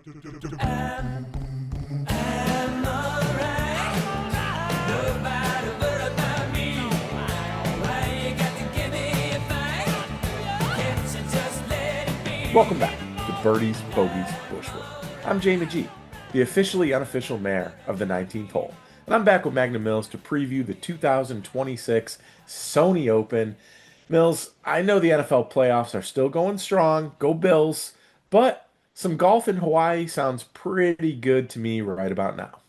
Welcome back to Birdies, Bogeys, Bushwood. I'm Jamie G, the officially unofficial mayor of the 19th hole. And I'm back with Magnum Mills to preview the 2026 Sony Open. Mills, I know the NFL playoffs are still going strong. Go Bills. But some golf in Hawaii sounds pretty good to me right about now.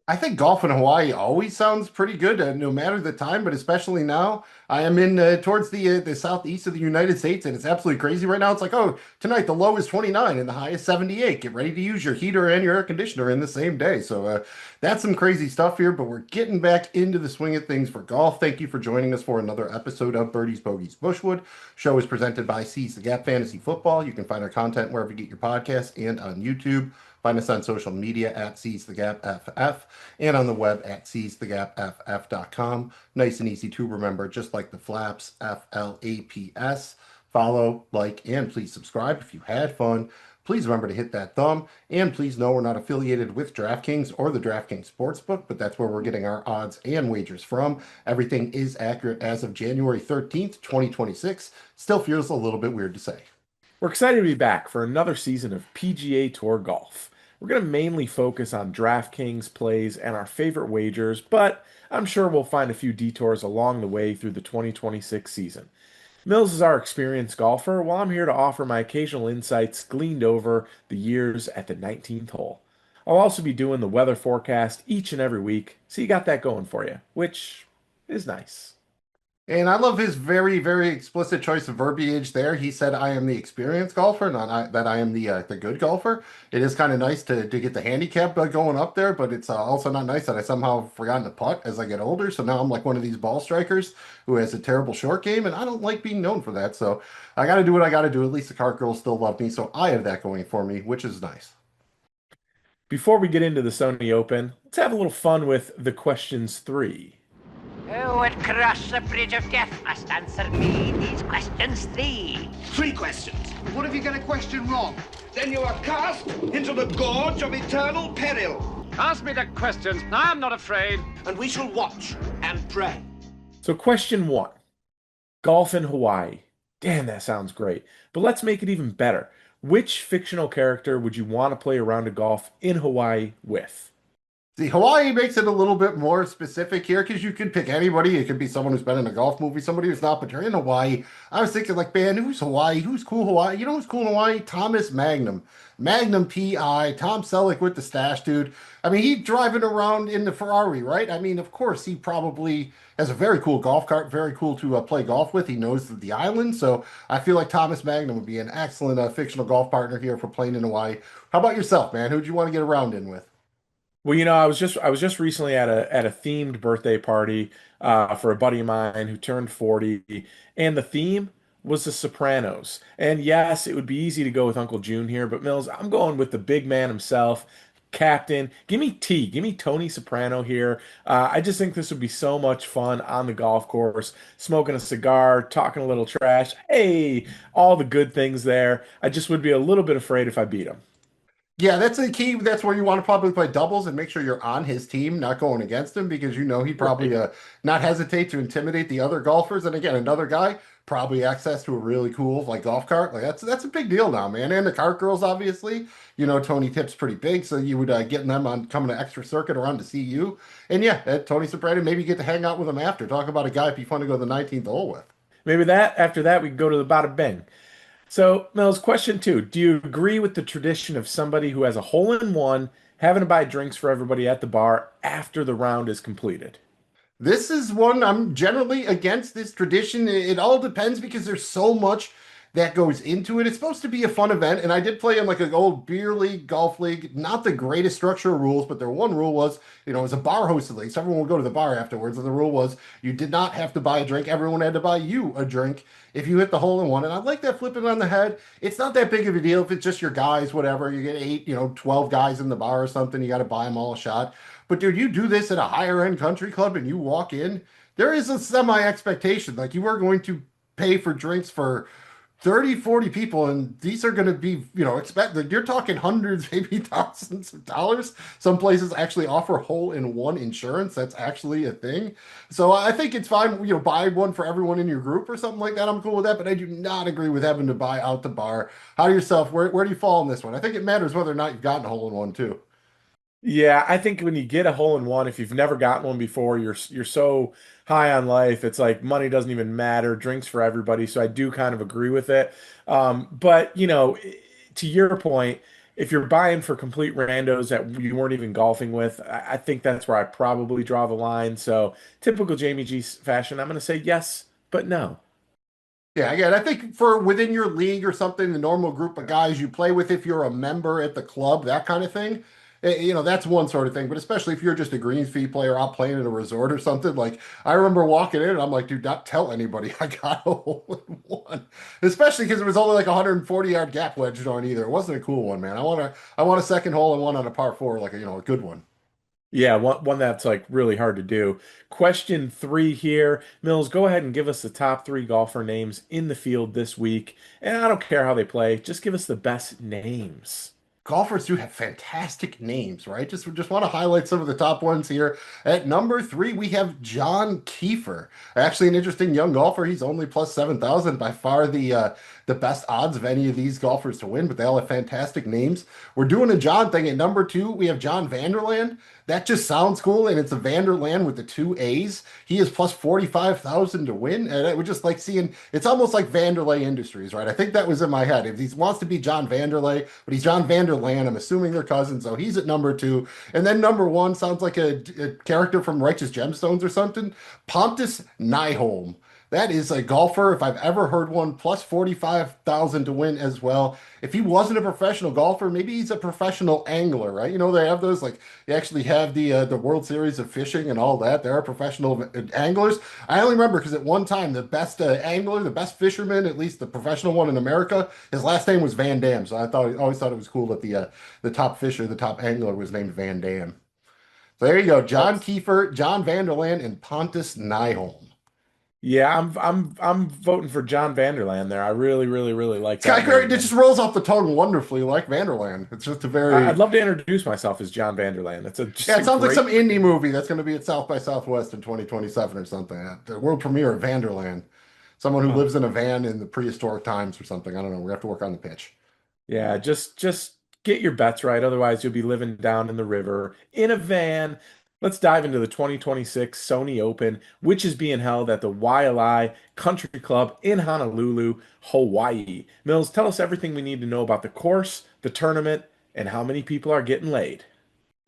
I think golf in Hawaii always sounds pretty good, no matter the time, but especially now. I am in towards the southeast of the United States, and it's absolutely crazy right now. It's like, oh, tonight the low is 29 and the high is 78. Get ready to use your heater and your air conditioner in the same day. So that's some crazy stuff here, but we're getting back into the swing of things for golf. Thank you for joining us for another episode of Birdies, Bogeys, Bushwood. Show is presented by Seize the Gap Fantasy Football. You can find our content wherever you get your podcast and on YouTube. Find us on social media at Seize the Gap FF and on the web at seizethegapff.com. Nice and easy to remember, just like the flaps, FLAPS. Follow, like, and please subscribe if you had fun. Please remember to hit that thumb, and please know we're not affiliated with Draftkings or the Draftkings Sportsbook, but that's where we're getting our odds and wagers from. Everything is accurate as of January 13th, 2026. Still feels a little bit weird to say. We're excited to be back for another season of PGA Tour golf. We're going to mainly focus on DraftKings plays and our favorite wagers, but I'm sure we'll find a few detours along the way through the 2026 season. Mills is our experienced golfer, while I'm here to offer my occasional insights gleaned over the years at the 19th hole. I'll also be doing the weather forecast each and every week, so you got that going for you, which is nice. And I love his very, very explicit choice of verbiage there. He said, I am the experienced golfer, not that I am the good golfer. It is kind of nice to get the handicap going up there, but it's also not nice that I somehow forgotten to putt as I get older. So now I'm like one of these ball strikers who has a terrible short game, and I don't like being known for that. So I got to do what I got to do. At least the cart girls still love me, so I have that going for me, which is nice. Before we get into the Sony Open, let's have a little fun with the questions 3. Who would cross the bridge of death must answer me these questions 3. 3 questions. What if you get a question wrong? Then you are cast into the gorge of eternal peril. Ask me the questions. I am not afraid. And we shall watch and pray. So question 1, golf in Hawaii. Damn, that sounds great. But let's make it even better. Which fictional character would you want to play a round of golf in Hawaii with? See, Hawaii makes it a little bit more specific here because you could pick anybody. It could be someone who's been in a golf movie, somebody who's not, but you're in Hawaii. I was thinking, like, man, who's Hawaii? Who's cool Hawaii? You know who's cool in Hawaii? Thomas Magnum. Magnum P.I., Tom Selleck with the stash, dude. I mean, he's driving around in the Ferrari, right? I mean, of course, he probably has a very cool golf cart, very cool to play golf with. He knows the island, so I feel like Thomas Magnum would be an excellent fictional golf partner here for playing in Hawaii. How about yourself, man? Who'd you want to get around in with? Well, I was just recently at a themed birthday party for a buddy of mine who turned 40, and the theme was The Sopranos. And yes, it would be easy to go with Uncle June here, but Mills, I'm going with the big man himself, Captain. Give me Tony Soprano here. I just think this would be so much fun on the golf course, smoking a cigar, talking a little trash. Hey, all the good things there. I just would be a little bit afraid if I beat him. Yeah, that's the key. That's where you want to probably play doubles and make sure you're on his team, not going against him, because he'd probably not hesitate to intimidate the other golfers. And again, another guy probably access to a really cool golf cart. Like that's a big deal now, man. And the cart girls, obviously, Tony Tip's pretty big, so you would get them on coming to extra circuit around to see you. And yeah, Tony Soprano, maybe get to hang out with him after. Talk about a guy it'd be fun to go to the 19th hole with. Maybe after that we can go to the Bada Bing. So, Mills, question 2. Do you agree with the tradition of somebody who has a hole-in-one having to buy drinks for everybody at the bar after the round is completed? This is one I'm generally against this tradition. It all depends because there's so much that goes into it. It's supposed to be a fun event, and I did play in an old beer league, golf league, not the greatest structure of rules, but their one rule was, it was a bar hosted league, so everyone would go to the bar afterwards, and the rule was you did not have to buy a drink. Everyone had to buy you a drink if you hit the hole in one, and I like that flipping on the head. It's not that big of a deal if it's just your guys, whatever. You get 8, 12 guys in the bar or something, you got to buy them all a shot. But dude, you do this at a higher end country club and you walk in, there is a semi expectation, like you are going to pay for drinks for 30, 40 people, and these are going to be, you're talking hundreds, maybe thousands of dollars. Some places actually offer hole-in-one insurance. That's actually a thing. So I think it's fine, buy one for everyone in your group or something like that. I'm cool with that, but I do not agree with having to buy out the bar. How do yourself, where do you fall on this one? I think it matters whether or not you've gotten a hole-in-one too. Yeah, I think when you get a hole in one, if you've never gotten one before, you're so high on life. It's like money doesn't even matter. Drinks for everybody. So I do kind of agree with it. But to your point, if you're buying for complete randos that you weren't even golfing with, I think that's where I probably draw the line. So typical Jamie G fashion, I'm going to say yes, but no. Yeah, again, I think for within your league or something, the normal group of guys you play with, if you're a member at the club, that kind of thing, that's one sort of thing. But especially if you're just a greens fee player out playing at a resort or something, like I remember walking in and I'm like, dude, not tell anybody I got a hole in one. Especially because it was only like a 140-yard gap wedged on either. It wasn't a cool one, man. I want a second hole and one on a par four, like a good one. Yeah, one that's like really hard to do. Question three here. Mills, go ahead and give us the top three golfer names in the field this week. And I don't care how they play, just give us the best names. Golfers do have fantastic names, right? Just want to highlight some of the top ones here. At number three, we have John Kiefer. Actually, an interesting young golfer. He's only plus 7,000, by far the best odds of any of these golfers to win, but they all have fantastic names. We're doing a John thing. At number two, we have John Vanderland. That just sounds cool, and it's a Vanderland with the two A's. He is plus 45,000 to win, and I would just like seeing, it's almost like Vanderlei Industries, right? I think that was in my head. If he wants to be John Vanderlei, but he's John Vanderland, I'm assuming they're cousins, so he's at number two. And then number one sounds like a character from Righteous Gemstones or something. Pontus Nyholm. That is a golfer, if I've ever heard one, plus 45,000 to win as well. If he wasn't a professional golfer, maybe he's a professional angler, right? They have those, like, they actually have the World Series of fishing and all that. There are professional anglers. I only remember because at one time, the best angler, the best fisherman, at least the professional one in America, his last name was Van Dam. So always thought it was cool that the top fisher, the top angler was named Van Dam. So there you go. John Kiefer, John Vanderland, and Pontus Nyholm. Yeah, I'm voting for John Vanderland there. I really, really, really like Sky that Curry, name. it just rolls off the tongue wonderfully, like Vanderland. It's just a I'd very, love to introduce myself as John Vanderland. That's just yeah, a it sounds like great some indie movie that's going to be at South by Southwest in 2027 or something. The world premiere of Vanderland. Someone who name. lives in a van in the prehistoric times or something. I don't know. We have to work on the pitch. Yeah, just get your bets right. Otherwise, you'll be living down in the river in a van. Let's dive into the 2026 Sony Open, which is being held at the Waialae Country Club in Honolulu, Hawaii. Mills, tell us everything we need to know about the course, the tournament, and how many people are getting laid.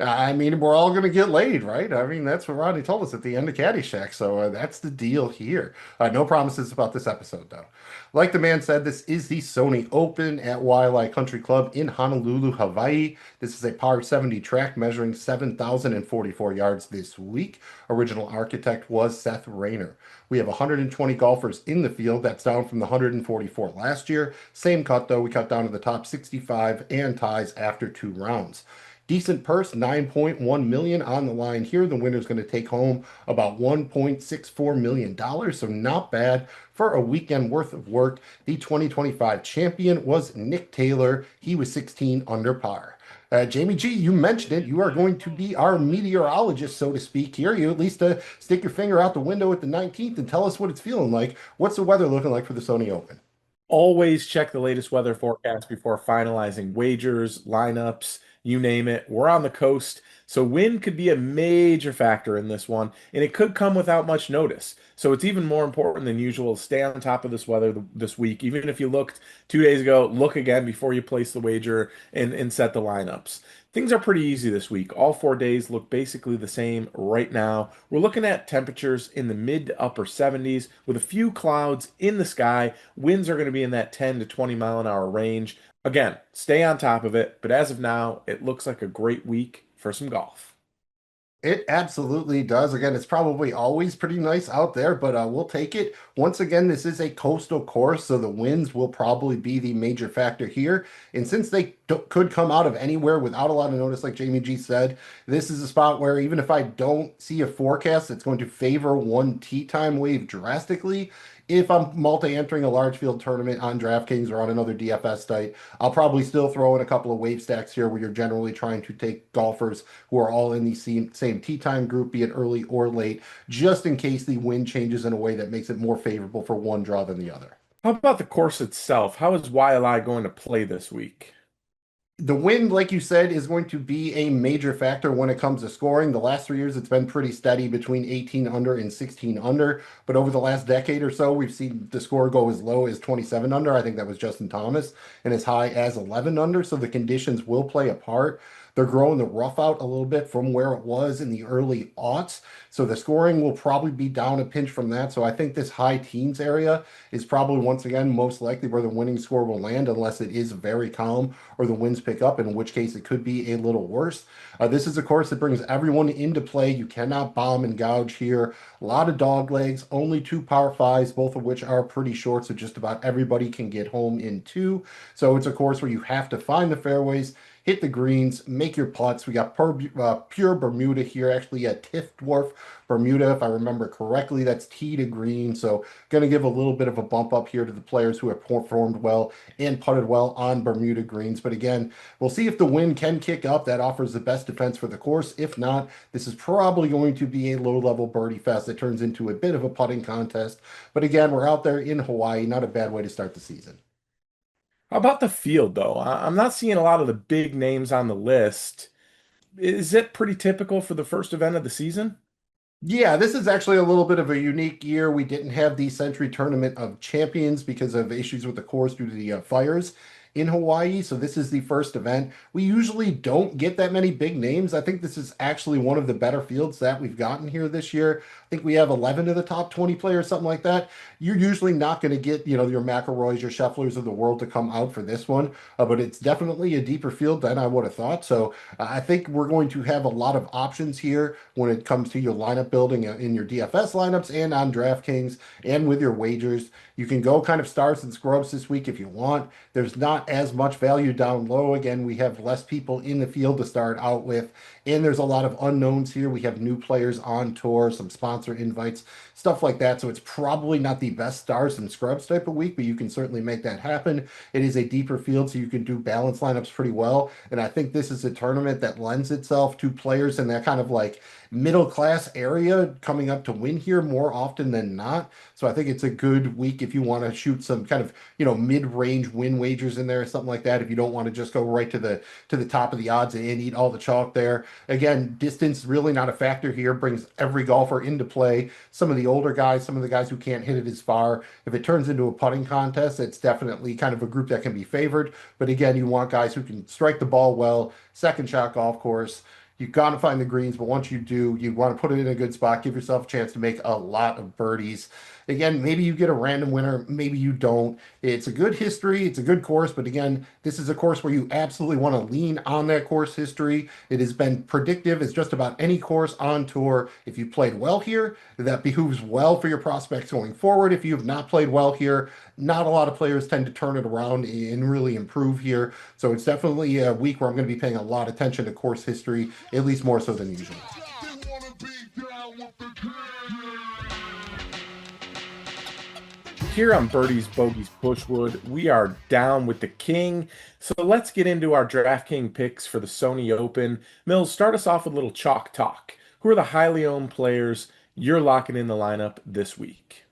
I mean, we're all going to get laid, right? I mean, that's what Rodney told us at the end of Caddyshack. So that's the deal here. No promises about this episode, though. Like the man said, this is the Sony Open at Waialae Country Club in Honolulu, Hawaii. This is a par 70 track measuring 7,044 yards this week. Original architect was Seth Rayner. We have 120 golfers in the field. That's down from the 144 last year. Same cut, though. We cut down to the top 65 and ties after 2 rounds. Decent purse, 9.1 million on the line here. The winner's going to take home about $1.64 million, so not bad for a weekend worth of work. The 2025 champion was Nick Taylor. He was 16 under par. Jamie G, you mentioned it. You are going to be our meteorologist, so to speak, here. You at least stick your finger out the window at the 19th and tell us what it's feeling like. What's the weather looking like for the Sony Open? Always check the latest weather forecast before finalizing wagers, lineups, you name it. We're on the coast, so wind could be a major factor in this one, and it could come without much notice. So it's even more important than usual to stay on top of this weather this week. Even if you looked 2 days ago, look again before you place the wager and set the lineups. Things are pretty easy this week. All 4 days look basically the same right now. We're looking at temperatures in the mid to upper 70s with a few clouds in the sky. Winds are going to be in that 10 to 20 mile an hour range. Again, stay on top of it, but as of now, it looks like a great week for some golf. It absolutely does. Again, it's probably always pretty nice out there, but we'll take it. Once again, this is a coastal course, so the winds will probably be the major factor here. And since they could come out of anywhere without a lot of notice, like Jamie G said. This is a spot where even if I don't see a forecast that's going to favor one tee time wave drastically, if I'm multi-entering a large field tournament on DraftKings or on another DFS site, I'll probably still throw in a couple of wave stacks here where you're generally trying to take golfers who are all in the same tee time group, be it early or late, just in case the wind changes in a way that makes it more favorable for one draw than the other. How about the course itself? How is Waialae going to play this week? The wind, like you said, is going to be a major factor when it comes to scoring. The last 3 years, it's been pretty steady between 18 under and 16 under. But over the last decade or so, we've seen the score go as low as 27 under. I think that was Justin Thomas, and as high as 11 under. So the conditions will play a part. They're growing the rough out a little bit from where it was in the early aughts. So the scoring will probably be down a pinch from that. So I think this high teens area is probably once again most likely where the winning score will land unless it is very calm or the winds pick up, in which case it could be a little worse. This is a course that brings everyone into play. You cannot bomb and gouge here. A lot of dog legs, only two par fives, both of which are pretty short, so just about everybody can get home in two. So it's a course where you have to find the fairways, hit the greens, make your putts. We got pure Bermuda here, actually a Tiff Dwarf Bermuda, if I remember correctly. That's tee to green, so going to give a little bit of a bump up here to the players who have performed well and putted well on Bermuda greens. But again, we'll see if the wind can kick up. That offers the best defense for the course. If not, this is probably going to be a low-level birdie fest that turns into a bit of a putting contest. But again, we're out there in Hawaii, not a bad way to start the season. How about the field, though? I'm not seeing a lot of the big names on the list. Is it pretty typical for the first event of the season? Yeah, this is actually a little bit of a unique year. We didn't have the Century Tournament of Champions because of issues with the course due to the fires in Hawaii. So this is the first event. We usually don't get that many big names. I think this is actually one of the better fields that we've gotten here this year. I think we have 11 of the top 20 players, something like that. You're usually not going to get, your McIlroys, your Schefflers of the world to come out for this one, but it's definitely a deeper field than I would have thought. So I think we're going to have a lot of options here when it comes to your lineup building in your DFS lineups and on DraftKings and with your wagers. You can go kind of stars and scrubs this week if you want. There's not as much value down low. Again, we have less people in the field to start out with, and there's a lot of unknowns here. We have new players on tour, some sponsor invites, stuff like that. So it's probably not the best stars and scrubs type of week, but you can certainly make that happen. It is a deeper field, so you can do balance lineups pretty well. And I think this is a tournament that lends itself to players in that kind of like middle class area coming up to win here more often than not. So I think it's a good week if you want to shoot some kind of, mid-range win wagers in there or something like that. If you don't want to just go right to the top of the odds and eat all the chalk there. Again, distance really not a factor here, brings every golfer into play. Some of the older guys, some of the guys who can't hit it as far. If it turns into a putting contest, it's definitely kind of a group that can be favored. But again, you want guys who can strike the ball well, second shot golf course. You've got to find the greens, but once you do, you want to put it in a good spot, give yourself a chance to make a lot of birdies. Again, maybe you get a random winner, maybe you don't. It's a good history, it's a good course, but again, this is a course where you absolutely want to lean on that course history. It has been predictive as just about any course on tour. If you played well here, that behooves well for your prospects going forward. If you have not played well here, not a lot of players tend to turn it around and really improve here. So it's definitely a week where I'm going to be paying a lot of attention to course history, at least more so than usual. Here on Birdies, Bogeys, Bushwood, we are down with the king. So let's get into our DraftKings picks for the Sony Open. Mills, start us off with a little chalk talk. Who are the highly owned players you're locking in the lineup this week?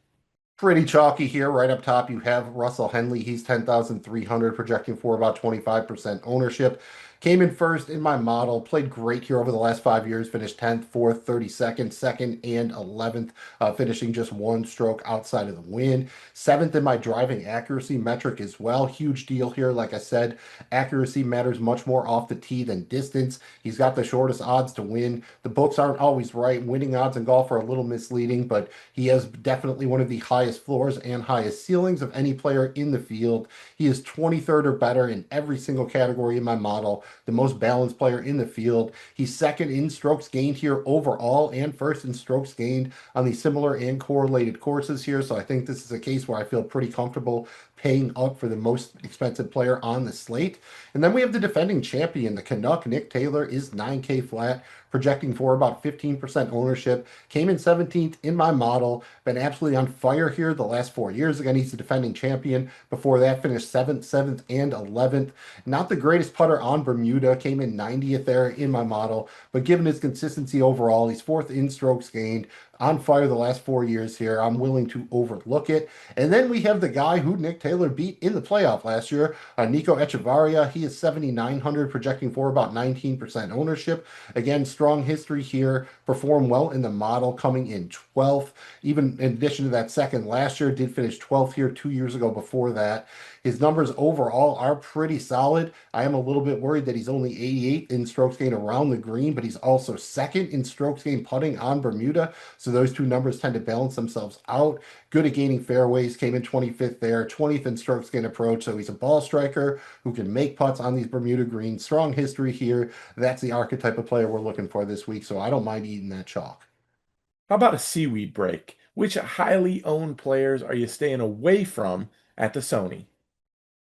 Pretty chalky here. Right up top, you have Russell Henley. He's 10,300, projecting for about 25% ownership. Came in first in my model, played great here over the last 5 years, finished 10th, 4th, 32nd, 2nd, and 11th, finishing just one stroke outside of the win. 7th in my driving accuracy metric as well. Huge deal here. Like I said, accuracy matters much more off the tee than distance. He's got the shortest odds to win. The books aren't always right. Winning odds in golf are a little misleading, but he has definitely one of the highest floors and highest ceilings of any player in the field. He is 23rd or better in every single category in my model. The most balanced player in the field. He's second in strokes gained here overall and first in strokes gained on the similar and correlated courses here. So I think this is a case where I feel pretty comfortable paying up for the most expensive player on the slate. And then we have the defending champion, the Canuck. Nick Taylor is 9K flat, projecting for about 15% ownership. Came in 17th in my model. Been absolutely on fire here the last 4 years. Again, he's the defending champion. Before that, finished 7th, and 11th. Not the greatest putter on Bermuda. Came in 90th there in my model. But given his consistency overall, he's fourth in strokes gained, on fire the last 4 years here. I'm willing to overlook it. And then we have the guy who Nick Taylor beat in the playoff last year, Nico Echevarria. He is 7,900, projecting for about 19% ownership. Again, strong history here. Performed well in the model, coming in 12th. Even in addition to that second last year, did finish 12th here 2 years ago before that. His numbers overall are pretty solid. I am a little bit worried that he's only 88 in strokes gained around the green, but he's also second in strokes gained putting on Bermuda. So those two numbers tend to balance themselves out. Good at gaining fairways, came in 25th there, 20th in strokes gained approach. So he's a ball striker who can make putts on these Bermuda greens. Strong history here. That's the archetype of player we're looking for this week. So I don't mind eating that chalk. How about a seaweed break? Which highly owned players are you staying away from at the Sony?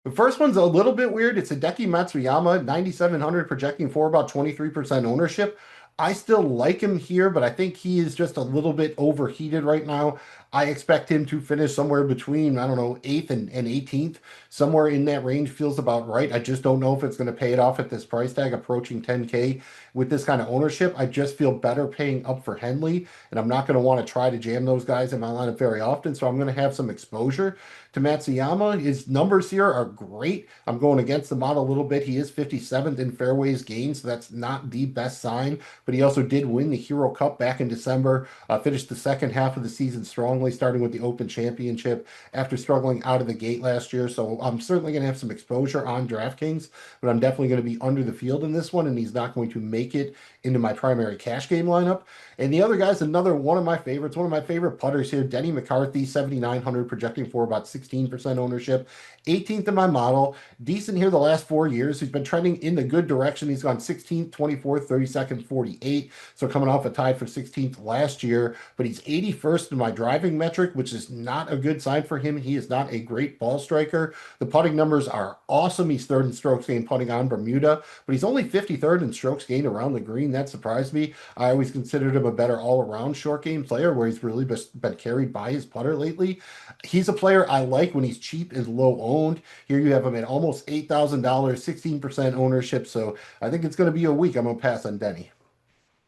The first one's a little bit weird. It's Hideki Matsuyama, 9,700, projecting for about 23% ownership. I still like him here, but I think he is just a little bit overheated right now. I expect him to finish somewhere between, I don't know, 8th and 18th. Somewhere in that range feels about right. I just don't know if it's going to pay it off at this price tag approaching 10K with this kind of ownership. I just feel better paying up for Henley, and I'm not going to want to try to jam those guys in my lineup very often. So I'm going to have some exposure to Matsuyama. His numbers here are great. I'm going against the model a little bit. He is 57th in fairways gained, so that's not the best sign. But he also did win the Hero Cup back in December, finished the second half of the season strongly, starting with the Open Championship after struggling out of the gate last year. So I'm certainly going to have some exposure on DraftKings, but I'm definitely going to be under the field in this one, and he's not going to make it into my primary cash game lineup. And the other guy's another one of my favorites, one of my favorite putters here, Denny McCarthy, 7,900, projecting for about 16% ownership. 18th in my model. Decent here the last 4 years. He's been trending in the good direction. He's gone 16th, 24th, 32nd, 48. So coming off a tie for 16th last year, but he's 81st in my driving metric, which is not a good sign for him. He is not a great ball striker. The putting numbers are awesome. He's third in strokes gained putting on Bermuda, but he's only 53rd in strokes gained around the green. That surprised me. I always considered him a better all-around short game player, where he's really been carried by his putter lately. He's a player I like when he's cheap and low owned. Here you have him at almost $8,000, 16% ownership. So I think it's going to be a week. I'm going to pass on Denny.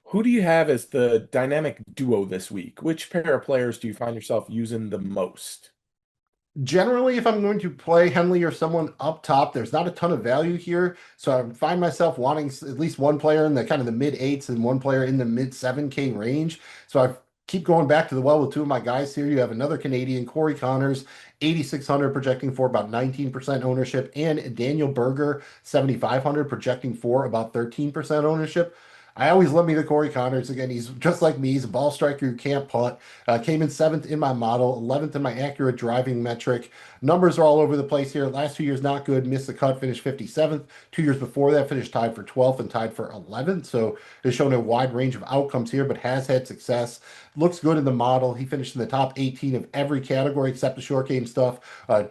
Who do you have as the dynamic duo this week? Which pair of players do you find yourself using the most? Generally, if I'm going to play Henley or someone up top, there's not a ton of value here. So I find myself wanting at least one player in the kind of the mid eights and one player in the mid 7K range. So I keep going back to the well with two of my guys here. You have another Canadian, Corey Connors, 8,600, projecting for about 19% ownership, and Daniel Berger, 7,500, projecting for about 13% ownership. I always love me the Corey Connors. Again, he's just like me. He's a ball striker who can't putt. Came in 7th in my model, 11th in my accurate driving metric. Numbers are all over the place here. Last 2 years, not good. Missed the cut, finished 57th. 2 years before that, finished tied for 12th and tied for 11th. So has shown a wide range of outcomes here, but has had success. Looks good in the model. He finished in the top 18 of every category except the short game stuff.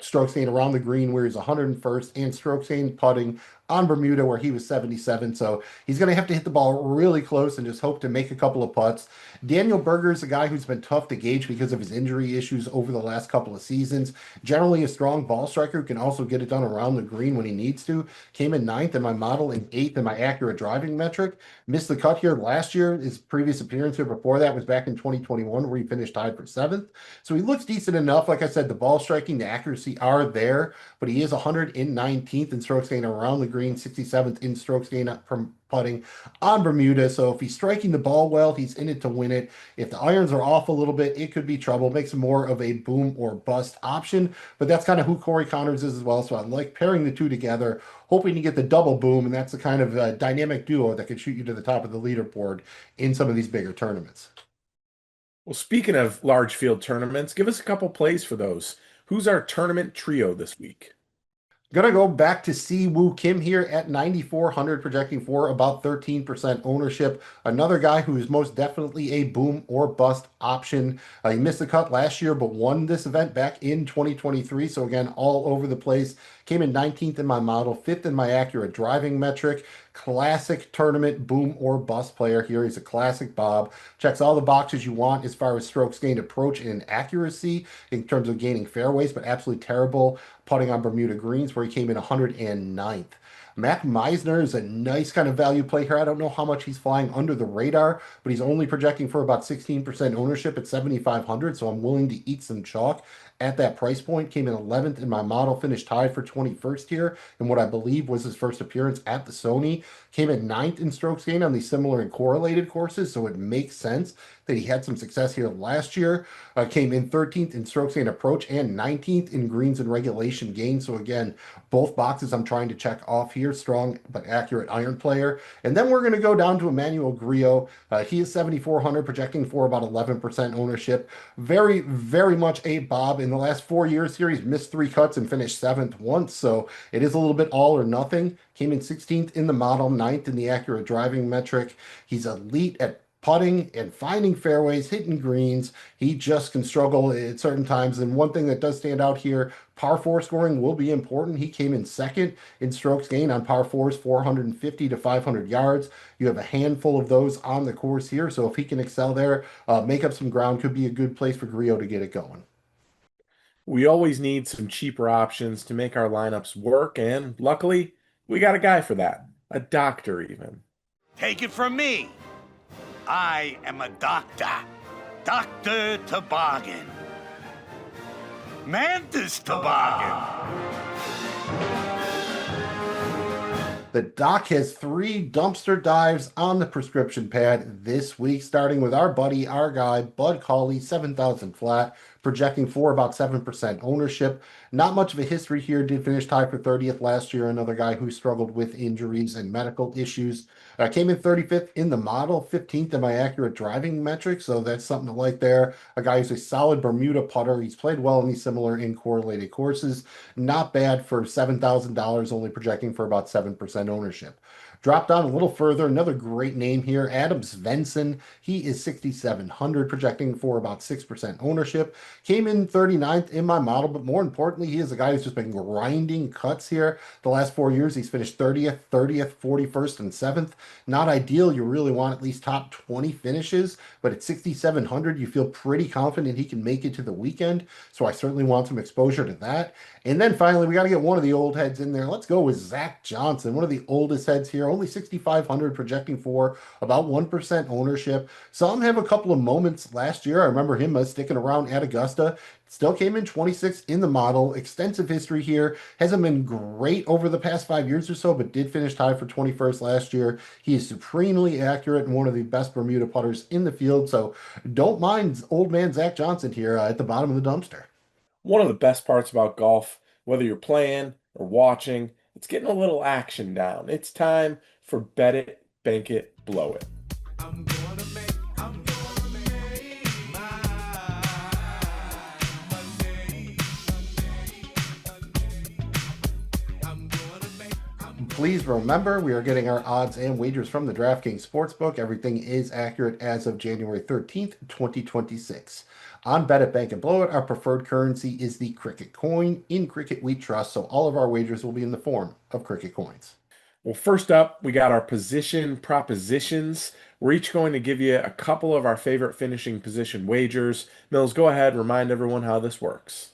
Strokes gained around the green, where he's 101st, and strokes gained putting on Bermuda, where he was 77. So he's going to have to hit the ball really close and just hope to make a couple of putts. Daniel Berger is a guy who's been tough to gauge because of his injury issues over the last couple of seasons. Generally a strong ball striker who can also get it done around the green when he needs to. Came in 9th in my model and 8th in my accurate driving metric. Missed the cut here last year. His previous appearance here before that was back in 2021, where he finished tied for 7th. So he looks decent enough. Like I said, the ball striking, the accuracy are there, but he is 119th in strokes gained around the green, 67th in strokes gained from putting on Bermuda. So if he's striking the ball well, he's in it to win it. If the irons are off a little bit, it could be trouble. Makes him more of a boom or bust option, but that's kind of who Corey Connors is as well. So I like pairing the two together, hoping to get the double boom, and that's the kind of dynamic duo that could shoot you to the top of the leaderboard in some of these bigger tournaments. Well, speaking of large field tournaments, give us a couple plays for those. Who's our tournament trio this week? Gonna go back to Si Woo Kim here at 9,400, projecting for about 13% ownership. Another guy who is most definitely a boom or bust option. He missed the cut last year, but won this event back in 2023. So again, all over the place. Came in 19th in my model, 5th in my accurate driving metric. Classic tournament boom or bust player here. He's a classic Bob. Checks all the boxes you want as far as strokes gained approach and accuracy in terms of gaining fairways, but absolutely terrible putting on Bermuda greens, where he came in 109th. Matt Meisner is a nice kind of value play here. I don't know how much he's flying under the radar, but he's only projecting for about 16% ownership at 7,500, so I'm willing to eat some chalk at that price point. Came in 11th in my model, finished tied for 21st here in what I believe was his first appearance at the Sony. Came in 9th in strokes gained on these similar and correlated courses, so it makes sense that he had some success here last year. Came in 13th in strokes gained approach and 19th in greens and regulation gain. So again, both boxes I'm trying to check off here. Strong but accurate iron player. And then we're going to go down to Emmanuel Grillo. He is 7,400, projecting for about 11% ownership. Very, very much a Bob. In the last 4 years here, he's missed 3 cuts and finished 7th once. So it is a little bit all or nothing. Came in 16th in the model, 9th in the accurate driving metric. He's elite at putting and finding fairways, hitting greens. He just can struggle at certain times. And one thing that does stand out here, par 4 scoring will be important. He came in second in strokes gained on par 4s, 450 to 500 yards. You have a handful of those on the course here. So if he can excel there, make up some ground, could be a good place for Grillo to get it going. We always need some cheaper options to make our lineups work, and luckily, we got a guy for that. A doctor, even. Take it from me. I am a doctor. Dr. Toboggan. Mantis Toboggan. The doc has 3 dumpster dives on the prescription pad this week, starting with our buddy, our guy, Bud Cauley, 7,000 flat, projecting for about 7% ownership. Not much of a history here. Did finish tied for 30th last year. Another guy who struggled with injuries and medical issues. Came in 35th in the model, 15th in my accurate driving metric. So that's something to like there. A guy who's a solid Bermuda putter. He's played well in these similar in correlated courses. Not bad for $7,000, only projecting for about 7% ownership. Drop down a little further, another great name here, Adam Svensson. He is 6,700, projecting for about 6% ownership. Came in 39th in my model, but more importantly, he is a guy who's just been grinding cuts here. The last 4 years, he's finished 30th, 30th, 41st, and 7th. Not ideal. You really want at least top 20 finishes, but at 6,700, you feel pretty confident he can make it to the weekend. So I certainly want some exposure to that. And then finally, we got to get one of the old heads in there. Let's go with Zach Johnson, one of the oldest heads here, only 6,500, projecting for about 1% ownership. Saw him have a couple of moments last year. I remember him sticking around at Augusta. Still came in 26th in the model. Extensive history here. Hasn't been great over the past 5 years or so, but did finish tied for 21st last year. He is supremely accurate and one of the best Bermuda putters in the field. So don't mind old man Zach Johnson here at the bottom of the dumpster. One of the best parts about golf, whether you're playing or watching, it's getting a little action down. It's time for Bet It, Bank It, Blow It. Please remember, we are getting our odds and wagers from the Draftkings Sportsbook. Everything is accurate as of January 13th, 2026. On Bet It, Bank It, Blow It, our preferred currency is the Cricket coin. In Cricket, we trust, so all of our wagers will be in the form of Cricket coins. Well, first up, we got our position propositions. We're each going to give you a couple of our favorite finishing position wagers. Mills, go ahead, remind everyone how this works.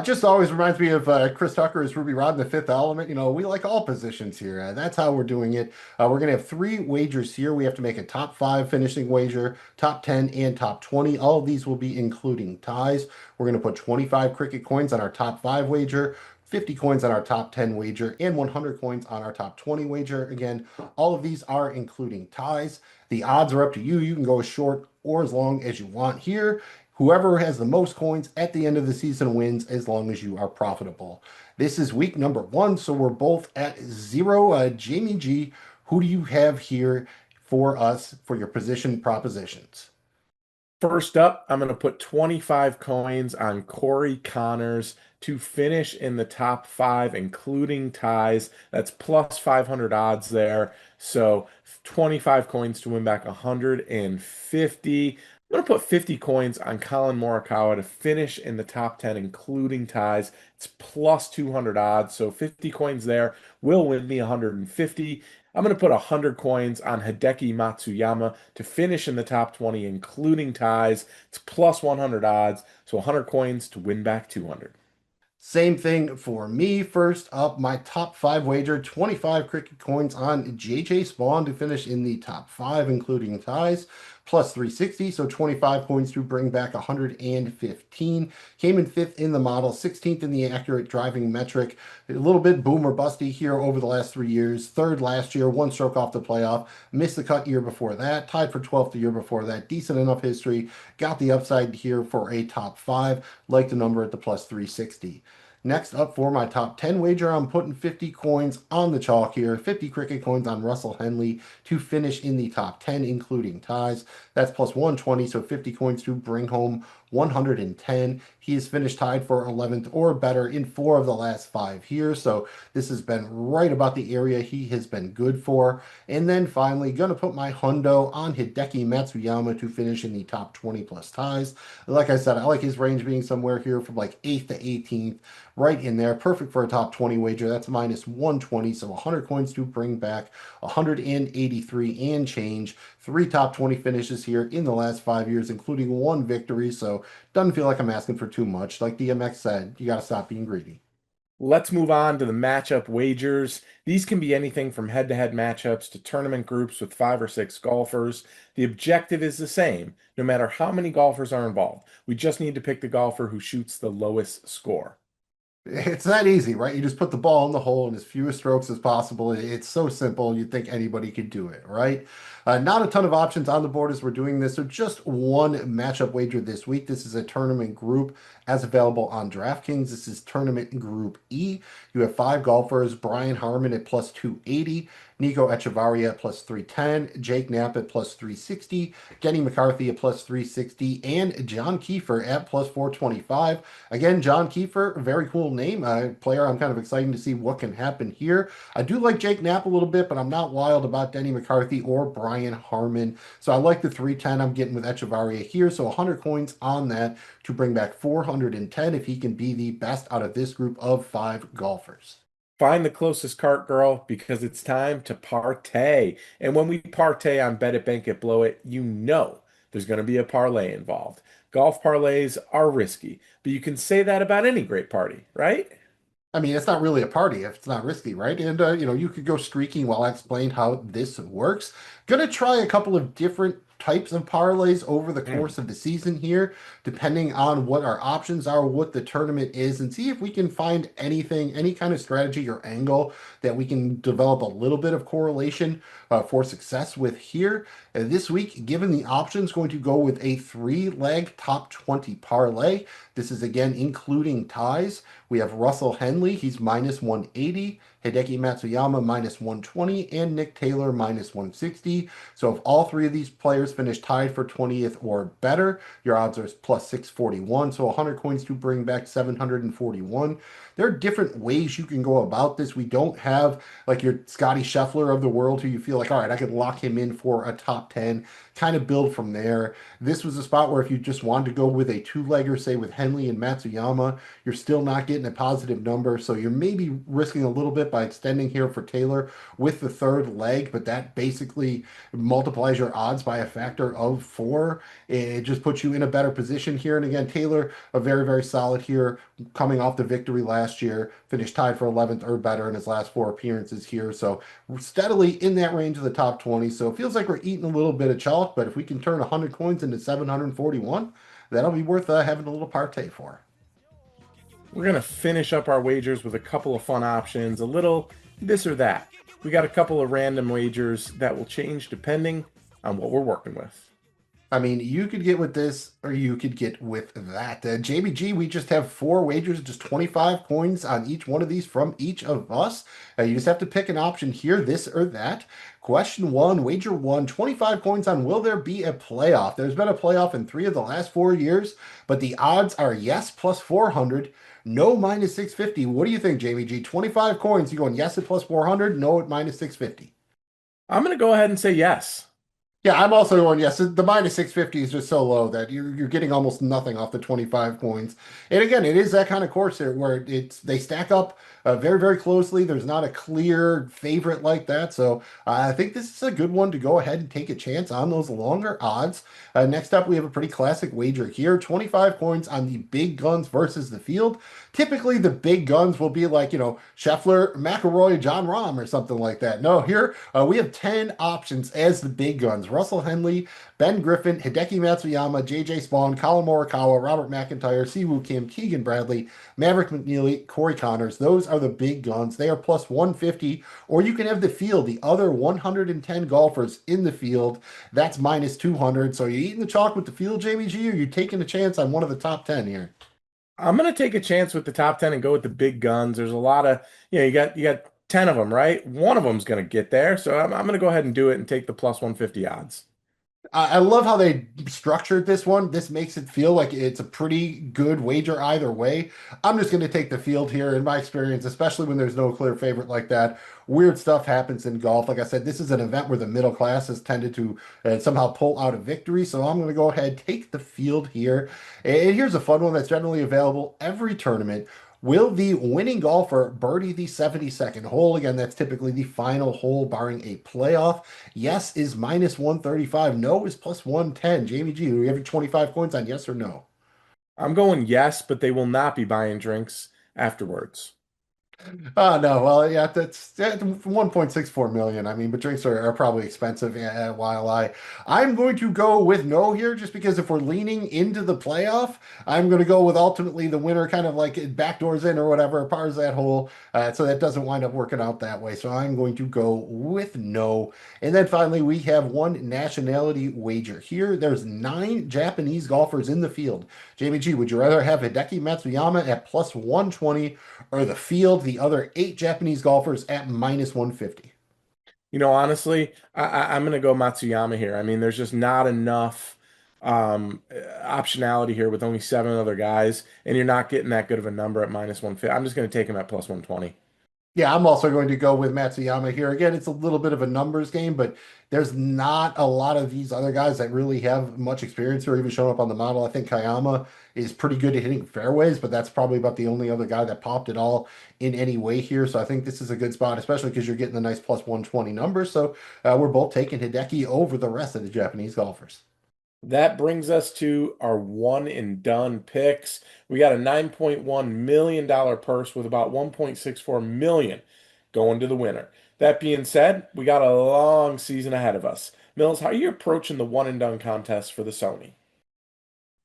Just always reminds me of Chris Tucker's Ruby Rod in the Fifth Element. You know, we like all positions here. That's how we're doing it. We're going to have 3 wagers here. We have to make a top 5 finishing wager, top 10, and top 20. All of these will be including ties. We're going to put 25 Cricket coins on our top 5 wager, 50 coins on our top 10 wager, and 100 coins on our top 20 wager. Again, all of these are including ties. The odds are up to you. You can go as short or as long as you want here. Whoever has the most coins at the end of the season wins, as long as you are profitable. This is week number 1, so we're both at 0. Jamie G, who do you have here for us for your position propositions? First up, I'm going to put 25 coins on Corey Connors to finish in the top five, including ties. That's plus 500 odds there. So 25 coins to win back 150. I'm going to put 50 coins on Colin Morikawa to finish in the top 10, including ties. It's plus 200 odds. So 50 coins there will win me 150. I'm going to put 100 coins on Hideki Matsuyama to finish in the top 20, including ties. It's plus 100 odds, so 100 coins to win back 200. Same thing for me. First up, my top five wager, 25 cricket coins on JJ Spawn to finish in the top five, including ties, plus 360. So 25 points to bring back 115. Came in fifth in the model, 16th in the accurate driving metric. A little bit boomer busty here over the last 3 years. Third last year, one stroke off the playoff. Missed the cut year before that. Tied for 12th the year before that. Decent enough history. Got the upside here for a top five. Like the number at the plus 360. Next up for my top 10 wager, I'm putting 50 coins on the chalk here, 50 cricket coins on Russell Henley to finish in the top 10, including ties. That's plus 120, so 50 coins to bring home 110. He has finished tied for 11th or better in 4 of the last 5 years, so this has been right about the area he has been good for. And then finally, going to put my hundo on Hideki Matsuyama to finish in the top 20 plus ties. Like I said, I like his range being somewhere here from like 8th to 18th, right in there. Perfect for a top 20 wager. That's minus 120, so 100 coins to bring back 183 and change. 3 top 20 finishes here in the last 5 years, including 1 victory, so doesn't feel like I'm asking for too much. Like DMX said, you got to stop being greedy. Let's move on to the matchup wagers. These can be anything from head-to-head matchups to tournament groups with 5 or 6 golfers. The objective is the same, no matter how many golfers are involved. We just need to pick the golfer who shoots the lowest score. It's that easy, right? You just put the ball in the hole in as few strokes as possible. It's so simple. You'd think anybody could do it, right? Not a ton of options on the board as we're doing this. So just one matchup wager this week. This is a tournament group as available on DraftKings. This is tournament group E. You have 5 golfers, Brian Harman at plus 280, Nico Echevarria at plus 310, Jake Knapp at plus 360, Kenny McCarthy at plus 360, and John Kiefer at plus 425. Again, John Kiefer, very cool name, player. I'm kind of excited to see what can happen here. I do like Jake Knapp a little bit, but I'm not wild about Denny McCarthy or Brian Harman. So I like the 310 I'm getting with Echevarria here. So 100 coins on that to bring back 410 if he can be the best out of this group of 5 golfers. Find the closest cart, girl, because it's time to partay. And when we partay on Bet It, Bank It, Blow It, you know there's going to be a parlay involved. Golf parlays are risky, but you can say that about any great party, right? I mean, it's not really a party if it's not risky, right? And, you could go streaking while I explain how this works. Gonna try a couple of different types of parlays over the course of the season here, depending on what our options are, what the tournament is, and see if we can find anything, any kind of strategy or angle that we can develop a little bit of correlation for success with here. This week, given the options, going to go with a 3-leg top 20 parlay. This is again including ties. We have Russell Henley, he's minus 180. Hideki Matsuyama minus 120, and Nick Taylor minus 160. So if all 3 of these players finish tied for 20th or better, your odds are plus 641. So 100 coins to bring back 741. There are different ways you can go about this. We don't have like your Scotty Scheffler of the world who you feel like, all right, I could lock him in for a top 10, kind of build from there. This was a spot where if you just wanted to go with a 2-legger, say with Henley and Matsuyama, you're still not getting a positive number. So you're maybe risking a little bit by extending here for Taylor with the 3rd leg, but that basically multiplies your odds by a factor of 4. It just puts you in a better position here. And again, Taylor, a very, very solid here, coming off the victory last year, finished tied for 11th or better in his last 4 appearances here. So we're steadily in that range of the top 20. So it feels like we're eating a little bit of chalk, but if we can turn 100 coins into 741, that'll be worth having a little partay for. We're going to finish up our wagers with a couple of fun options, a little this or that. We got a couple of random wagers that will change depending on what we're working with. I mean, you could get with this or you could get with that. JBG, we just have four wagers, just 25 coins on each one of these from each of us. You just have to pick an option here, this or that. Question one, wager one, 25 coins on will there be a playoff? There's been a playoff in 3 of the last 4 years, but the odds are yes plus 400, no minus 650. What do you think, JBG? 25 coins, you going yes at plus 400, no at minus 650. I'm going to go ahead and say yes. Yeah, I'm also going yes. The minus 650 is just so low that you're getting almost nothing off the 25 coins. And again, it is that kind of course here where they stack up very, very closely. There's not a clear favorite like that. So I think this is a good one to go ahead and take a chance on those longer odds. Next up, we have a pretty classic wager here. 25 coins on the big guns versus the field. Typically, the big guns will be like, Scheffler, McIlroy, John Rahm, or something like that. No, here we have 10 options as the big guns. Russell Henley, Ben Griffin, Hideki Matsuyama, JJ Spawn, Colin Morikawa, Robert McIntyre, Siwoo Kim, Keegan Bradley, Maverick McNeely, Corey Connors. Those are the big guns. They are plus 150. Or you can have the field, the other 110 golfers in the field. That's minus 200. So are you eating the chalk with the field, Jamie G, or are you taking a chance on one of the top 10 here? I'm going to take a chance with the top 10 and go with the big guns. There's a lot of, you got 10 of them, right? One of them's going to get there. So I'm going to go ahead and do it and take the plus 150 odds. I love how they structured this one. This makes it feel like it's a pretty good wager either way. I'm just going to take the field here. In my experience, especially when there's no clear favorite like that, weird stuff happens in golf. Like I said, this is an event where the middle class has tended to somehow pull out a victory. So I'm going to go ahead, take the field here. And here's a fun one that's generally available every tournament. Will the winning golfer birdie the 72nd hole? Again, that's typically the final hole, barring a playoff. Yes is minus 135. No is plus 110. Jamie G, do we have 25 points on yes or no? I'm going yes, but they will not be buying drinks afterwards. Oh no, well yeah, that's 1.64 million. I mean, but drinks are probably expensive at Waialae. I'm going to go with no here, just because if we're leaning into the playoff, I'm going to go with ultimately the winner, kind of like backdoors in or whatever, pars that hole. So that doesn't wind up working out that way. So I'm going to go with no. And then finally, we have one nationality wager here. There's 9 Japanese golfers in the field. Jamie G, would you rather have Hideki Matsuyama at plus 120 or the field, the other 8 Japanese golfers at minus 150? Honestly, I'm going to go Matsuyama here. I mean, there's just not enough optionality here with only 7 other guys, and you're not getting that good of a number at minus 150. I'm just going to take him at plus 120. Yeah, I'm also going to go with Matsuyama here. Again, it's a little bit of a numbers game, but there's not a lot of these other guys that really have much experience or even showing up on the model. I think Kayama is pretty good at hitting fairways, but that's probably about the only other guy that popped it all in any way here. So I think this is a good spot, especially because you're getting the nice plus 120 numbers. So we're both taking Hideki over the rest of the Japanese golfers. That brings us to our one and done picks. We got a $9.1 million purse with about 1.64 million going to the winner. That being said, we got a long season ahead of us. Mills, how are you approaching the one and done contest for the Sony?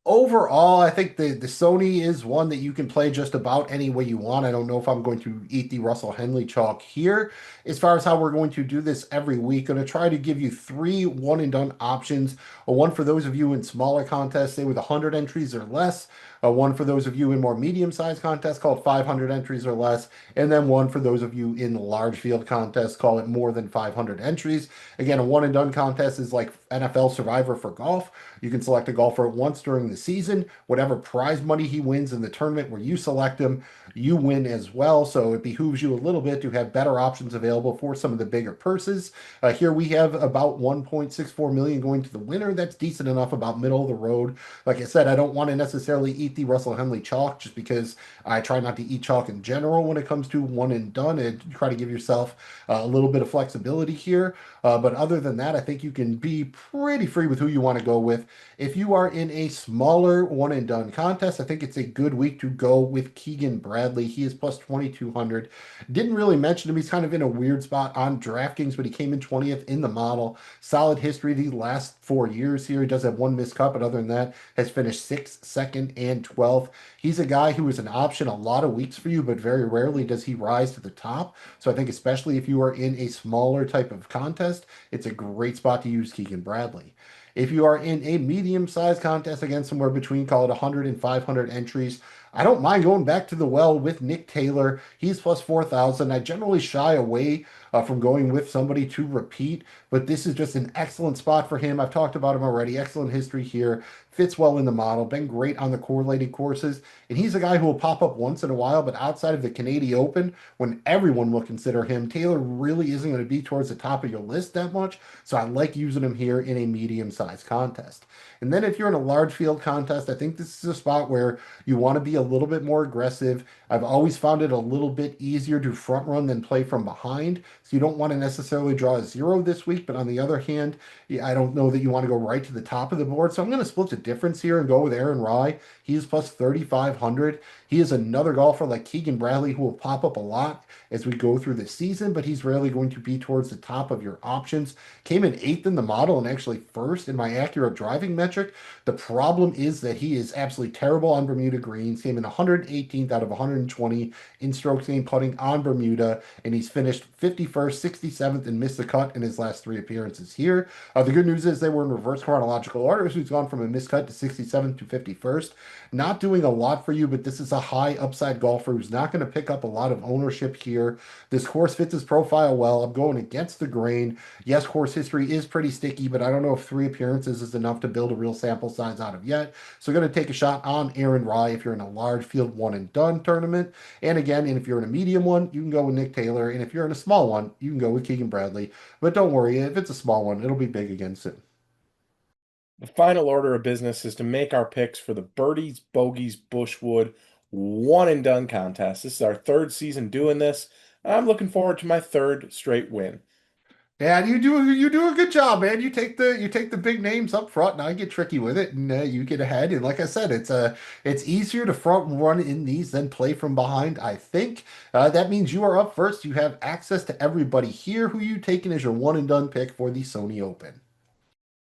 Overall, I think the Sony is one that you can play just about any way you want. I don't know if I'm going to eat the Russell Henley chalk here. As far as how we're going to do this every week, going to try to give you 3 one and done options. One for those of you in smaller contests, say with 100 entries or less. One for those of you in more medium-sized contests, called 500 entries or less, and then one for those of you in large field contests, call it more than 500 entries. Again, a one and done contest is like NFL Survivor for golf. You can select a golfer once during the season. Whatever prize money he wins in the tournament where you select him, you win as well. So it behooves you a little bit to have better options available for some of the bigger purses. Here we have about 1.64 million going to the winner. That's decent enough, about middle of the road. Like I said, I don't want to necessarily eat the Russell Henley chalk, just because I try not to eat chalk in general when it comes to one and done, and try to give yourself a little bit of flexibility here. But other than that, I think you can be pretty free with who you want to go with. If you are in a smaller one and done contest, I think it's a good week to go with Keegan Bradley. He is plus 2,200. Didn't really mention him. He's kind of in a weird spot on DraftKings, but he came in 20th in the model. Solid history the last 4 years here. He does have one missed cut, but other than that, has finished 6th, 2nd, and 12th. He's a guy who is an option a lot of weeks for you, but very rarely does he rise to the top. So I think especially if you are in a smaller type of contest, contest, it's a great spot to use Keegan Bradley. If you are in a medium-sized contest, again, somewhere between, call it 100 and 500 entries, I don't mind going back to the well with Nick Taylor. He's plus 4,000. I generally shy away from going with somebody to repeat, but this is just an excellent spot for him. I've talked about him already. Excellent history here. Fits well in the model. Been great on the correlated courses. And he's a guy who will pop up once in a while, but outside of the Canadian Open, when everyone will consider him, Taylor really isn't going to be towards the top of your list that much. So I like using him here in a medium-sized contest. And then if you're in a large field contest, I think this is a spot where you want to be a little bit more aggressive. I've always found it a little bit easier to front run than play from behind. So you don't want to necessarily draw a zero this week, but on the other hand, I don't know that you want to go right to the top of the board. So I'm going to split the difference here and go with Aaron Rai. He's plus 3,500. He is another golfer like Keegan Bradley who will pop up a lot as we go through the season, but he's rarely going to be towards the top of your options. Came in 8th in the model and actually 1st in my accurate driving metric. The problem is that he is absolutely terrible on Bermuda greens. Came in 118th out of 120 in strokes gained putting on Bermuda, and he's finished 51st, 67th, and missed the cut in his last 3 appearances here. The good news is they were in reverse chronological order, so he's gone from a missed cut to 67th to 51st. Not doing a lot for you, but this is a high upside golfer who's not going to pick up a lot of ownership here. This course fits his profile well. I'm going against the grain. Yes, course history is pretty sticky, but I don't know if 3 appearances is enough to build a real sample size out of yet. So going to take a shot on Aaron Rai if you're in a large field one and done tournament. And again, if you're in a medium one, you can go with Nick Taylor. And if you're in a small one, you can go with Keegan Bradley. But don't worry, if it's a small one, it'll be big again soon. The final order of business is to make our picks for the Birdies, Bogeys, Bushwood one and done contest. This is our 3rd season doing this. I'm looking forward to my 3rd straight win. And you do a good job, man. You take the big names up front, and I get tricky with it, and you get ahead. And like I said, it's easier to front run in these than play from behind. I think that means you are up first. You have access to everybody here. Who you taking as your one and done pick for the Sony Open?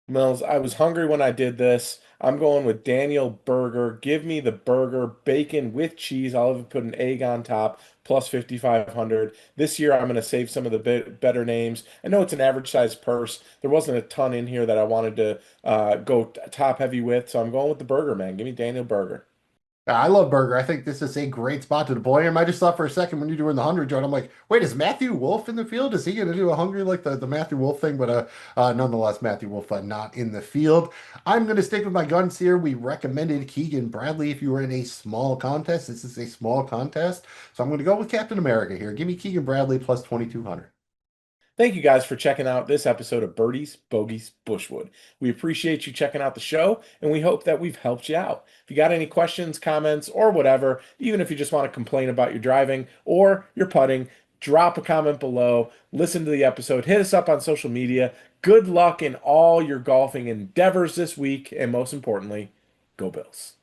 Mills, I was hungry when I did this. I'm going with Daniel Burger. Give me the burger, bacon with cheese. I'll even put an egg on top, plus 5,500. This year, I'm going to save some of the better names. I know it's an average size purse. There wasn't a ton in here that I wanted to go top heavy with, so I'm going with the burger, man. Give me Daniel Burger. I love Burger. I think this is a great spot to deploy him. I just thought for a second when you're doing the 100 joint, I'm like, wait, is Matthew Wolf in the field? Is he going to do a hungry like the Matthew Wolf thing? But nonetheless, Matthew Wolf not in the field. I'm going to stick with my guns here. We recommended Keegan Bradley if you were in a small contest. This is a small contest. So I'm going to go with Captain America here. Give me Keegan Bradley plus 2,200. Thank you guys for checking out this episode of Birdies, Bogeys, Bushwood. We appreciate you checking out the show, and we hope that we've helped you out. If you got any questions, comments, or whatever, even if you just want to complain about your driving or your putting, drop a comment below, listen to the episode, hit us up on social media. Good luck in all your golfing endeavors this week, and most importantly, go Bills.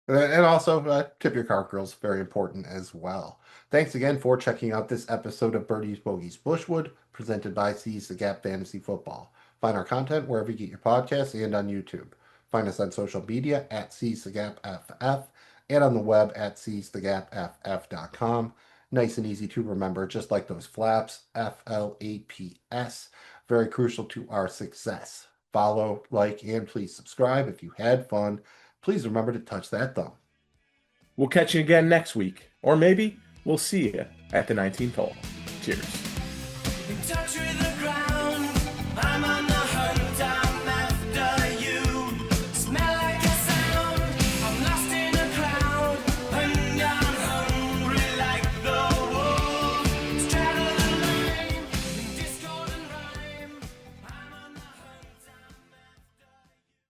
And also, tip your car girls, very important as well. Thanks again for checking out this episode of Birdies, Bogeys, Bushwood, presented by Seize the Gap Fantasy Football. Find our content wherever you get your podcasts and on YouTube. Find us on social media at Seize the Gap FF and on the web at seizethegapff.com. Nice and easy to remember, just like those flaps, FLAPS. Very crucial to our success. Follow, like, and please subscribe. If you had fun, please remember to touch that thumb. We'll catch you again next week, or maybe we'll see you at the 19th hole. Cheers.